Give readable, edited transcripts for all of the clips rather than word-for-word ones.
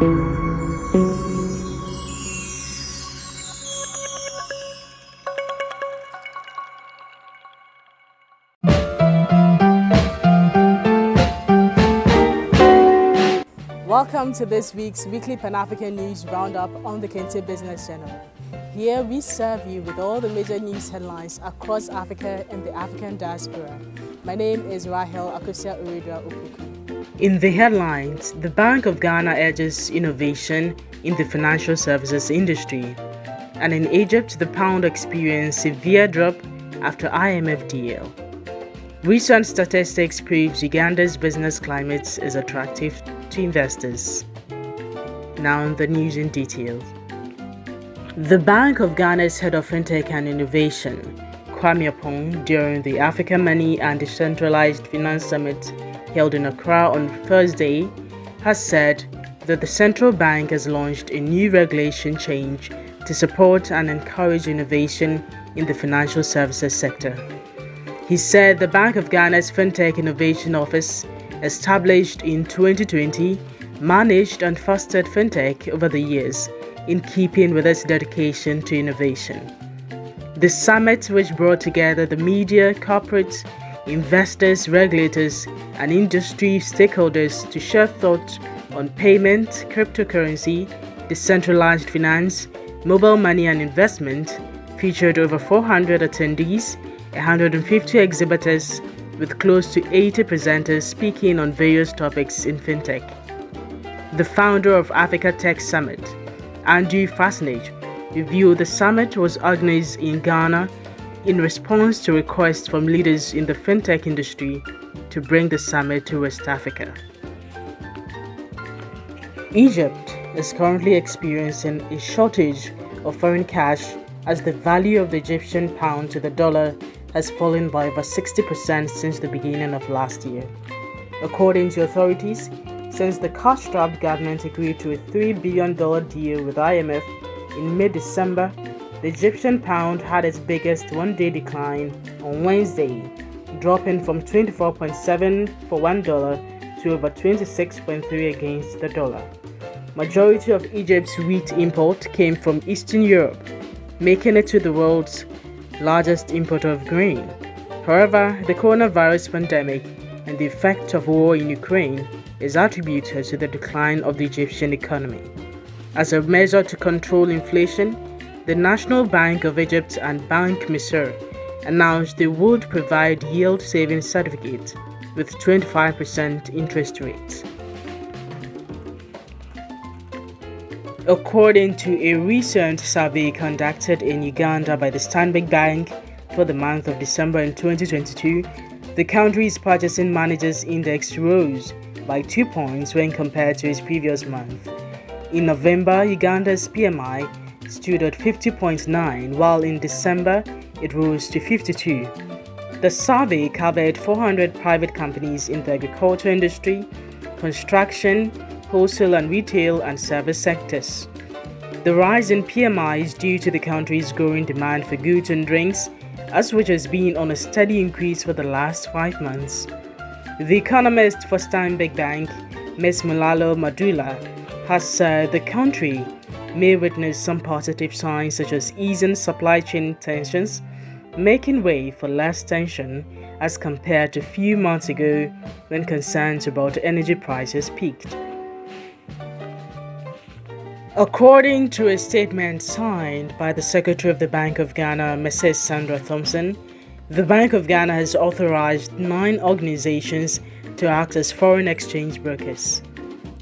Welcome to this week's weekly Pan-African News Roundup on the Kente Business Channel. Here we serve you with all the major news headlines across Africa and the African diaspora. My name is Rahel Akosia Uridra Okuku. In the headlines, the Bank of Ghana urges innovation in the financial services industry. And in Egypt, the pound experienced severe drop after IMF deal. Recent statistics proves Uganda's business climate is attractive to investors. Now the news in detail. The Bank of Ghana's head of Fintech and Innovation, Kwame Apong, during the Africa Money and Decentralized Finance Summit held in Accra on Thursday, has said that the central bank has launched a new regulation change to support and encourage innovation in the financial services sector. He said the Bank of Ghana's Fintech Innovation Office, established in 2020, managed and fostered fintech over the years in keeping with its dedication to innovation. The summit, which brought together the media, corporates, investors, regulators, and industry stakeholders to share thoughts on payment, cryptocurrency, decentralized finance, mobile money and investment, featured over 400 attendees, 150 exhibitors, with close to 80 presenters speaking on various topics in fintech. The founder of Africa Tech Summit, Andrew Fasnage, revealed the summit was organized in Ghana in response to requests from leaders in the fintech industry to bring the summit to West Africa. Egypt is currently experiencing a shortage of foreign cash as the value of the Egyptian pound to the dollar has fallen by over 60% since the beginning of last year. According to authorities, since the cash-strapped government agreed to a $3 billion deal with IMF in mid-December, the Egyptian pound had its biggest one-day decline on Wednesday, dropping from 24.7 for $1 to over 26.3 against the dollar. Majority of Egypt's wheat import came from Eastern Europe, making it to the world's largest importer of grain. However, the coronavirus pandemic and the effect of war in Ukraine is attributed to the decline of the Egyptian economy. As a measure to control inflation, the National Bank of Egypt and Bank Misr announced they would provide yield savings certificates with 25% interest rates. According to a recent survey conducted in Uganda by the Stanbic Bank for the month of December in 2022, the country's purchasing managers index rose by 2 points when compared to its previous month. In November, Uganda's PMI stood at 50.9, while in December it rose to 52. The survey covered 400 private companies in the agriculture industry, construction, wholesale and retail and service sectors. The rise in PMI is due to the country's growing demand for goods and drinks, as which has been on a steady increase for the last 5 months. The economist for Stanbic Bank, Ms. Mulalo Madula, has said the country may witness some positive signs such as easing supply chain tensions, making way for less tension as compared to a few months ago when concerns about energy prices peaked. According to a statement signed by the Secretary of the Bank of Ghana, Mrs. Sandra Thompson, the Bank of Ghana has authorized 9 organizations to act as foreign exchange brokers.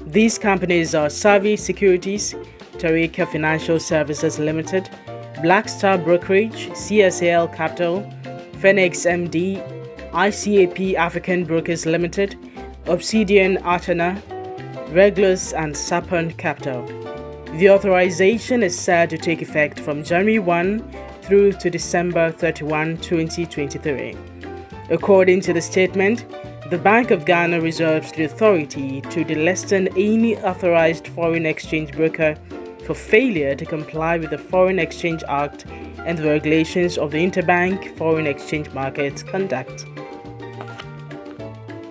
These companies are Savvy Securities, Tarika Financial Services Limited, Black Star Brokerage, CSAL Capital, Phoenix MD, ICAP African Brokers Limited, Obsidian Atana, Regulus and Sapon Capital. The authorization is set to take effect from January 1 through to December 31, 2023. According to the statement, the Bank of Ghana reserves the authority to delist any authorized foreign exchange broker for failure to comply with the Foreign Exchange Act and the regulations of the Interbank Foreign Exchange Market Conduct.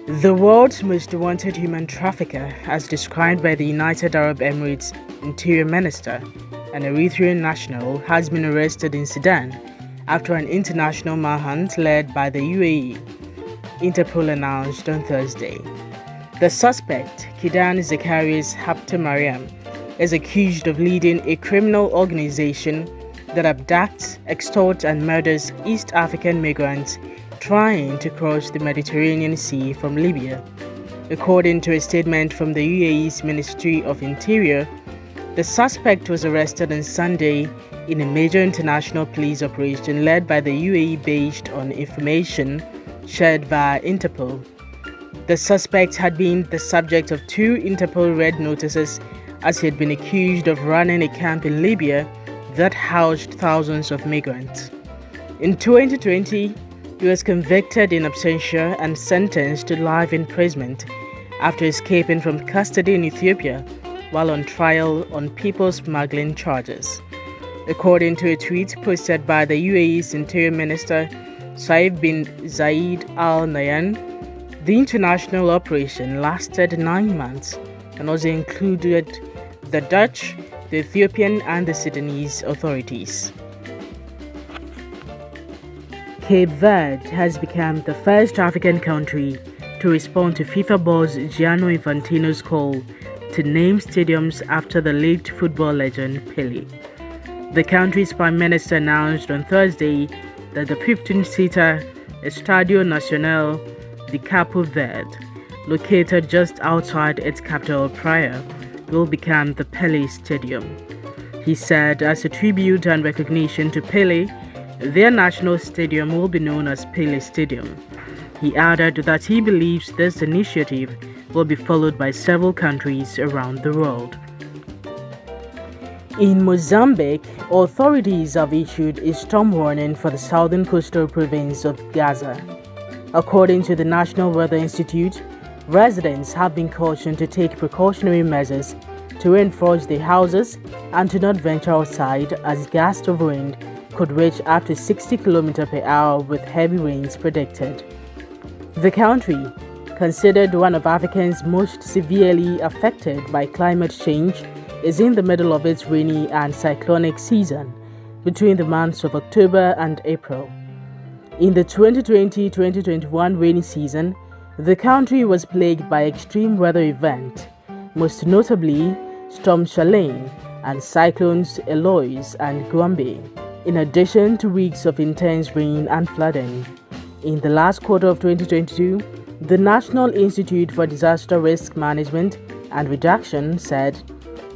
The world's most wanted human trafficker, as described by the United Arab Emirates Interior Minister, an Eritrean national, has been arrested in Sudan after an international manhunt led by the UAE, Interpol announced on Thursday. The suspect, Kidan Zacharias Haptemariam, is accused of leading a criminal organization that abducts, extorts and murders East African migrants trying to cross the Mediterranean Sea from Libya. According to a statement from the UAE's Ministry of Interior, the suspect was arrested on Sunday in a major international police operation led by the UAE based on information shared via Interpol. The suspect had been the subject of 2 Interpol red notices as he had been accused of running a camp in Libya that housed thousands of migrants. In 2020, he was convicted in absentia and sentenced to life imprisonment after escaping from custody in Ethiopia while on trial on people smuggling charges. According to a tweet posted by the UAE's Interior Minister Saif bin Zayed Al Nahyan, the international operation lasted 9 months and also included the Dutch, the Ethiopian and the Sudanese authorities. Cape Verde has become the first African country to respond to FIFA boss Gianni Infantino's call to name stadiums after the late football legend Pelé. The country's prime minister announced on Thursday that the 15-seater Estadio Nacional de Cape Verde, located just outside its capital Praia, will become the Pelé Stadium. He said as a tribute and recognition to Pelé, their national stadium will be known as Pelé Stadium. He added that he believes this initiative will be followed by several countries around the world. In Mozambique, authorities have issued a storm warning for the southern coastal province of Gaza. According to the National Weather Institute, residents have been cautioned to take precautionary measures to reinforce their houses and to not venture outside as gusts of wind could reach up to 60 km per hour with heavy rains predicted. The country, considered one of Africa's most severely affected by climate change, is in the middle of its rainy and cyclonic season between the months of October and April. In the 2020-2021 rainy season, the country was plagued by extreme weather events, most notably Storm Charlene and Cyclones Eloise and Guambe, in addition to weeks of intense rain and flooding. In the last quarter of 2022, the National Institute for Disaster Risk Management and Reduction said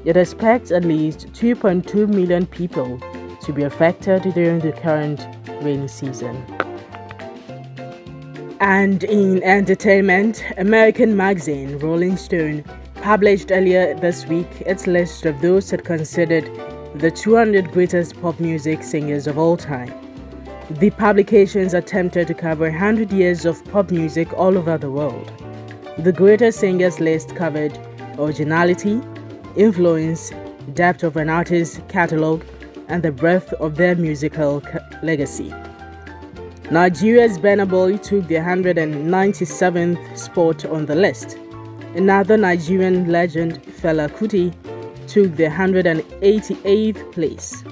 it expects at least 2.2 million people to be affected during the current rainy season. And in entertainment, American magazine Rolling Stone published earlier this week its list of those it considered the 200 greatest pop music singers of all time. The publications attempted to cover 100 years of pop music all over the world. The greatest singers list covered originality, influence, depth of an artist's catalog, and the breadth of their musical legacy. Nigeria's Burna Boy took the 197th spot on the list. Another Nigerian legend, Fela Kuti, took the 188th place.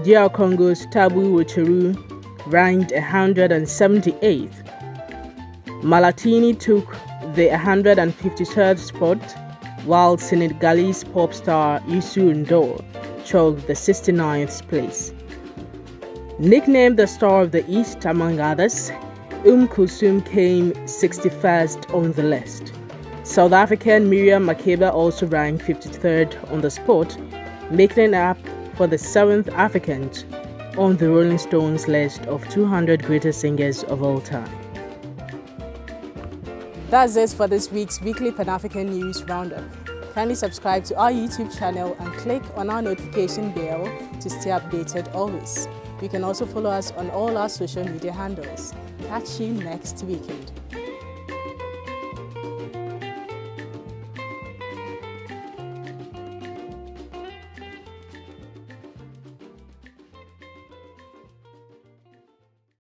DR Congo's Tabu Ucheru ranked 178th. Malatini took the 153rd spot, while Senegalese pop star Youssou N'Dour chalked the 69th place. Nicknamed the Star of the East among others, Kulthum came 61st on the list. South African Miriam Makeba also ranked 53rd on the spot, making up for the 7th African on the Rolling Stones list of 200 greatest singers of all time. That's it for this week's weekly Pan-African News Roundup. Kindly subscribe to our YouTube channel and click on our notification bell to stay updated always. You can also follow us on all our social media handles. Catch you next weekend.